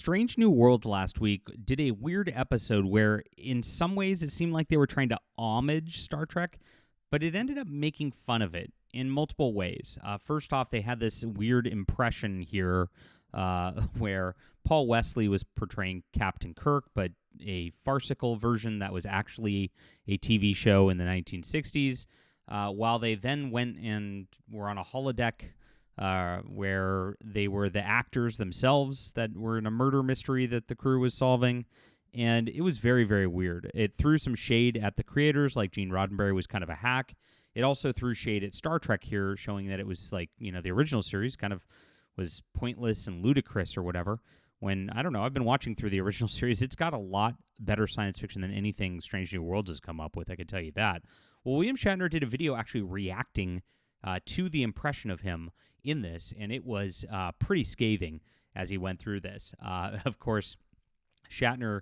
Strange New Worlds last week did a weird episode where, in some ways, it seemed like they were trying to homage Star Trek, but it ended up making fun of it in multiple ways. First off, they had this weird impression here where Paul Wesley was portraying Captain Kirk, but a farcical version that was actually a TV show in the 1960s, while they then went and were on a holodeck where they were the actors themselves that were in a murder mystery that the crew was solving. And it was very, very weird. It threw some shade at the creators, like Gene Roddenberry was kind of a hack. It also threw shade at Star Trek here, showing that it was like, the original series kind of was pointless and ludicrous or whatever. When, I don't know, I've been watching through the original series. It's got a lot better science fiction than anything Strange New Worlds has come up with, I can tell you that. Well, William Shatner did a video actually reacting to the impression of him in this, and it was pretty scathing as he went through this. Of course, Shatner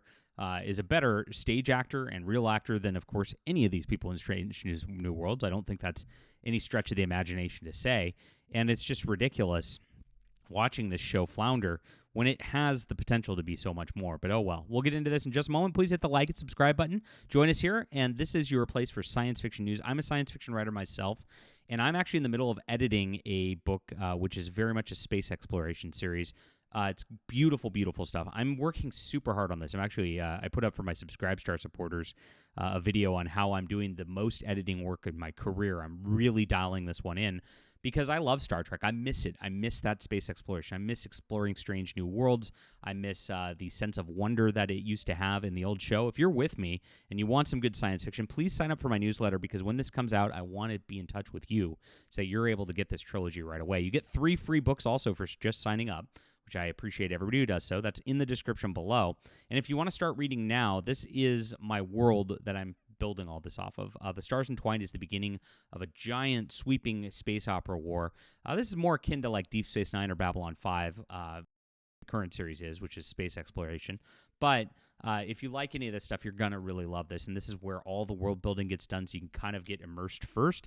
is a better stage actor and real actor than, of course, any of these people in Strange New Worlds. I don't think that's any stretch of the imagination to say, and it's just ridiculous watching this show flounder when it has the potential to be so much more. But oh well. We'll get into this in just a moment. Please hit the like and subscribe button. Join us here, and this is your place for science fiction news. I'm a science fiction writer myself, and I'm actually in the middle of editing a book which is very much a space exploration series. It's beautiful, beautiful stuff. I'm working super hard on this. I'm actually, I put up for my SubscribeStar supporters a video on how I'm doing the most editing work in my career. I'm really dialing this one in because I love Star Trek. I miss it. I miss that space exploration. I miss exploring strange new worlds. I miss the sense of wonder that it used to have in the old show. If you're with me and you want some good science fiction, please sign up for my newsletter because when this comes out, I want to be in touch with you so you're able to get this trilogy right away. You get 3 free books also for just signing up, which I appreciate everybody who does so. That's in the description below. And if you want to start reading now, this is my world that I'm building all this off of. The Stars Entwined is the beginning of a giant sweeping space opera war. This is more akin to like Deep Space Nine or Babylon 5, the current series is, which is space exploration. But if you like any of this stuff, you're going to really love this. And this is where all the world building gets done, so you can kind of get immersed first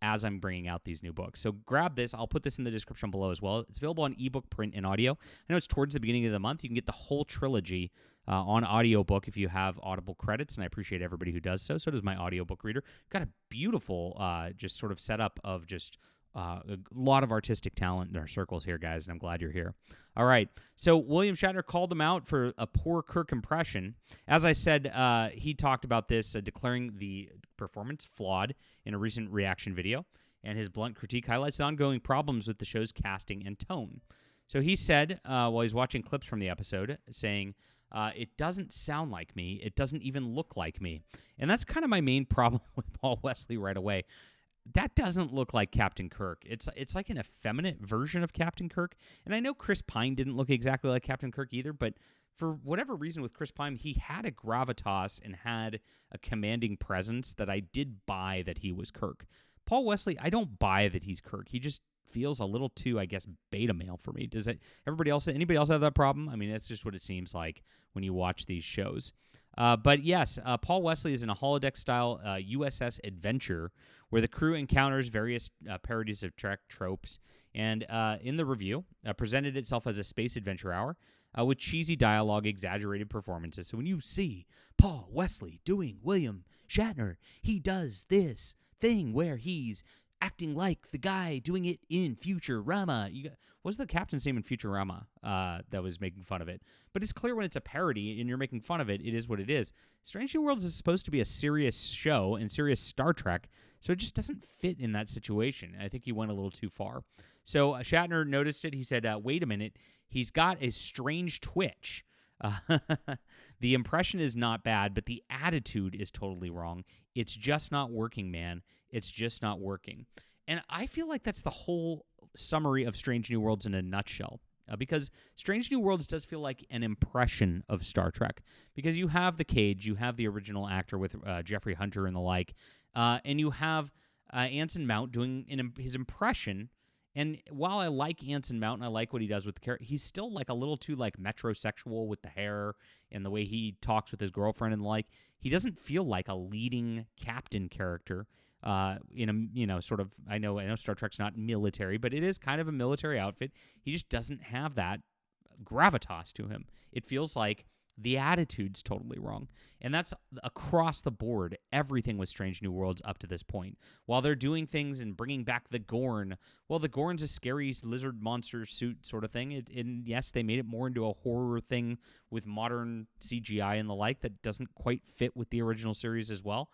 as I'm bringing out these new books. So grab this. I'll put this in the description below as well. It's available on ebook, print, and audio. I know it's towards the beginning of the month. You can get the whole trilogy on audiobook if you have Audible credits, and I appreciate everybody who does so. So does my audiobook reader. Got a beautiful just sort of setup of just a lot of artistic talent in our circles here, guys, and I'm glad you're here. All right, so William Shatner called him out for a poor Kirk impression. As I said, he talked about this, declaring the performance flawed in a recent reaction video, and his blunt critique highlights the ongoing problems with the show's casting and tone. So he said, while he's watching clips from the episode, saying, it doesn't sound like me, it doesn't even look like me. And that's kind of my main problem with Paul Wesley right away. That doesn't look like Captain Kirk. It's like an effeminate version of Captain Kirk. And I know Chris Pine didn't look exactly like Captain Kirk either, but for whatever reason with Chris Pine, he had a gravitas and had a commanding presence that I did buy that he was Kirk. Paul Wesley, I don't buy that he's Kirk. He just feels a little too, I guess, beta male for me. Does it? Anybody else have that problem? I mean, that's just what it seems like when you watch these shows. But yes, Paul Wesley is in a holodeck-style USS Adventure where the crew encounters various parodies of Trek tropes, and in the review, presented itself as a space adventure hour with cheesy dialogue, exaggerated performances. So when you see Paul Wesley doing William Shatner, he does this thing where he's acting like the guy doing it in Futurama. What's the captain's name in Futurama that was making fun of it? But it's clear when it's a parody and you're making fun of it, it is what it is. Strange New Worlds is supposed to be a serious show and serious Star Trek, so it just doesn't fit in that situation. I think he went a little too far. So Shatner noticed it. He said, wait a minute, he's got a strange twitch. The impression is not bad, but the attitude is totally wrong. It's just not working, man. It's just not working. And I feel like that's the whole summary of Strange New Worlds in a nutshell. Because Strange New Worlds does feel like an impression of Star Trek. Because you have the cage, you have the original actor with Jeffrey Hunter and the like, and you have Anson Mount doing his impression. And while I like Anson Mount and I like what he does with the character, he's still like a little too like metrosexual with the hair and the way he talks with his girlfriend and the like. He doesn't feel like a leading captain character. In a sort of, I know Star Trek's not military, but it is kind of a military outfit. He just doesn't have that gravitas to him. It feels like the attitude's totally wrong. And that's across the board. Everything with Strange New Worlds up to this point. While they're doing things and bringing back the Gorn, well, the Gorn's a scary lizard monster suit sort of thing. And yes, they made it more into a horror thing with modern CGI and the like that doesn't quite fit with the original series as well.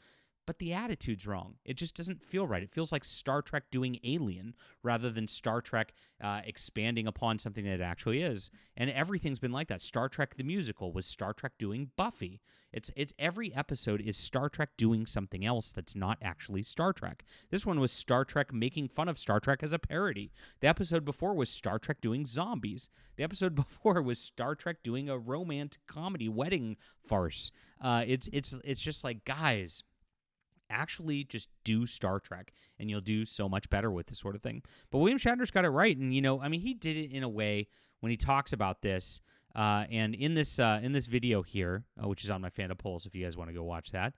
But the attitude's wrong. It just doesn't feel right. It feels like Star Trek doing Alien rather than Star Trek expanding upon something that it actually is. And everything's been like that. Star Trek the musical was Star Trek doing Buffy. It's every episode is Star Trek doing something else that's not actually Star Trek. This one was Star Trek making fun of Star Trek as a parody. The episode before was Star Trek doing zombies. The episode before was Star Trek doing a romantic comedy wedding farce. It's just like, guys, actually just do Star Trek, and you'll do so much better with this sort of thing. But William Shatner's got it right, and he did it in a way when he talks about this. And in this video here, which is on my Fandom Polls, if you guys want to go watch that,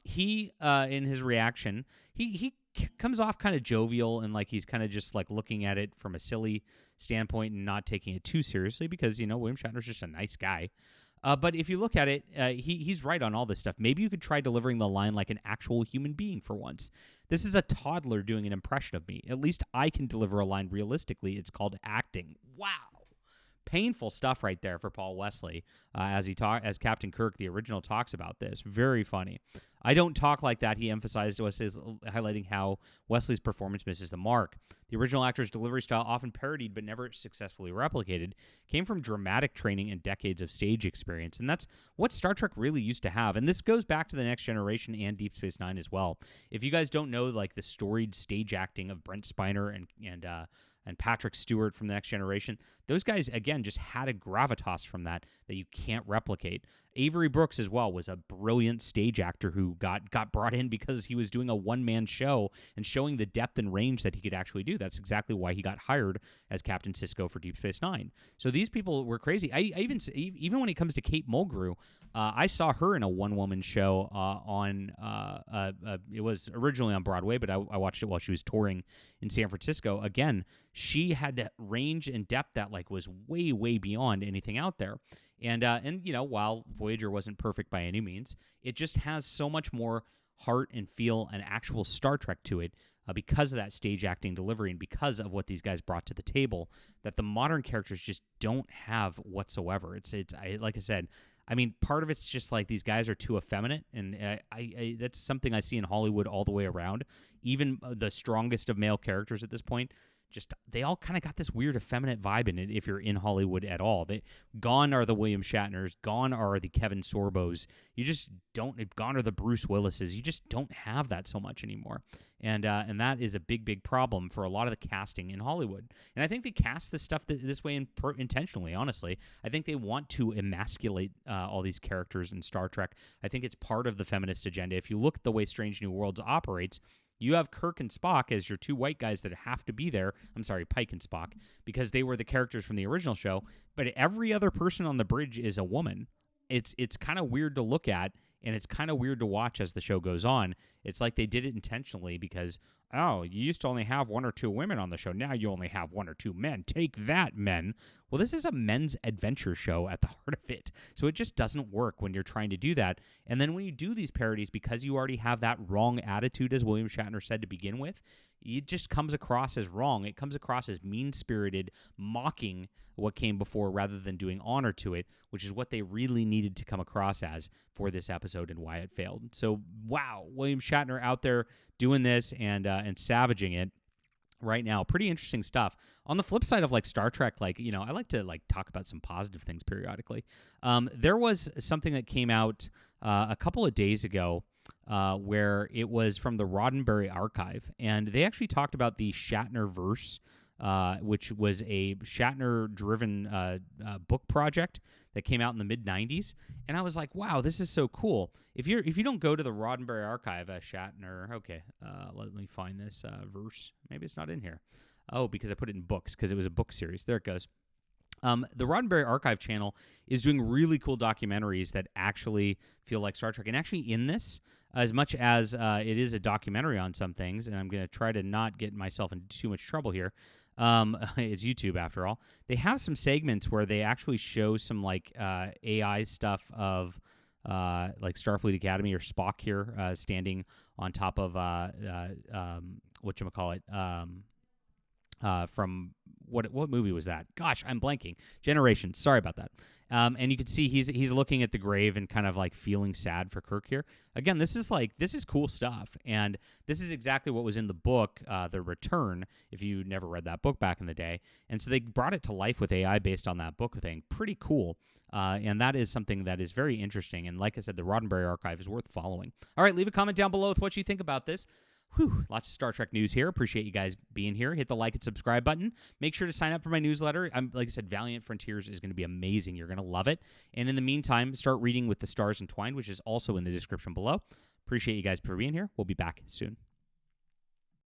he in his reaction, he comes off kind of jovial and like he's kind of just like looking at it from a silly standpoint and not taking it too seriously because William Shatner's just a nice guy. But if you look at it, he's right on all this stuff. Maybe you could try delivering the line like an actual human being for once. This is a toddler doing an impression of me. At least I can deliver a line realistically. It's called acting. Wow. Painful stuff right there for Paul Wesley as Captain Kirk, the original, talks about this. Very funny. I don't talk like that, he emphasized to us, highlighting how Wesley's performance misses the mark. The original actor's delivery style, often parodied but never successfully replicated, came from dramatic training and decades of stage experience. And that's what Star Trek really used to have. And this goes back to The Next Generation and Deep Space Nine as well. If you guys don't know, like, the storied stage acting of Brent Spiner and Patrick Stewart from The Next Generation, those guys, again, just had a gravitas from that you can't replicate. Avery Brooks as well was a brilliant stage actor who got brought in because he was doing a one-man show and showing the depth and range that he could actually do. That's exactly why he got hired as Captain Sisko for Deep Space Nine. So these people were crazy. I even when it comes to Kate Mulgrew, I saw her in a one-woman show it was originally on Broadway, but I watched it while she was touring in San Francisco. Again, she had range and depth that was way, way beyond anything out there. And while Voyager wasn't perfect by any means, it just has so much more heart and feel and actual Star Trek to it because of that stage acting delivery and because of what these guys brought to the table that the modern characters just don't have whatsoever. Like I said, I mean, part of it's just like these guys are too effeminate, and I that's something I see in Hollywood all the way around. Even the strongest of male characters at this point, they all kind of got this weird effeminate vibe in it if you're in Hollywood at all. Gone are the William Shatners, gone are the Kevin Sorbos. You just don't, gone are the Bruce Willises. You just don't have that so much anymore. And that is a big, big problem for a lot of the casting in Hollywood. And I think they cast this stuff this way intentionally, honestly. I think they want to emasculate all these characters in Star Trek. I think it's part of the feminist agenda. If you look at the way Strange New Worlds operates, you have Kirk and Spock as your two white guys that have to be there. I'm sorry, Pike and Spock, because they were the characters from the original show. But every other person on the bridge is a woman. It's kind of weird to look at, and it's kind of weird to watch as the show goes on. It's like they did it intentionally because, you used to only have one or two women on the show. Now you only have one or two men. Take that, men. Well, this is a men's adventure show at the heart of it. So it just doesn't work when you're trying to do that. And then when you do these parodies, because you already have that wrong attitude, as William Shatner said to begin with, it just comes across as wrong. It comes across as mean-spirited, mocking what came before rather than doing honor to it, which is what they really needed to come across as for this episode and why it failed. So, wow, William Shatner out there doing this and savaging it right now. Pretty interesting stuff. On the flip side of Star Trek, I like to talk about some positive things periodically. There was something that came out a couple of days ago where it was from the Roddenberry Archive, and they actually talked about the Shatner verse, which was a Shatner-driven book project that came out in the mid-'90s. And I was like, wow, this is so cool. If you don't go to the Roddenberry Archive, Shatner, okay, let me find this verse. Maybe it's not in here. Oh, because I put it in books, because it was a book series. There it goes. The Roddenberry Archive channel is doing really cool documentaries that actually feel like Star Trek. And actually in this, as much as it is a documentary on some things, and I'm going to try to not get myself into too much trouble here, It's YouTube after all. They have some segments where they actually show some like AI stuff of like Starfleet Academy or Spock here standing on top of whatchamacallit, from what movie was that? Gosh, I'm blanking. Generations. Sorry about that. And you can see he's looking at the grave and kind of like feeling sad for Kirk here. Again, this is cool stuff, and this is exactly what was in the book, The Return. If you never read that book back in the day, and so they brought it to life with AI based on that book thing. Pretty cool. And that is something that is very interesting. And like I said, the Roddenberry Archive is worth following. All right, leave a comment down below with what you think about this. Whew, lots of Star Trek news here. Appreciate you guys being here. Hit the like and subscribe button. Make sure to sign up for my newsletter. Like I said, Valiant Frontiers is going to be amazing. You're going to love it. And in the meantime, start reading with the Stars Entwined, which is also in the description below. Appreciate you guys for being here. We'll be back soon.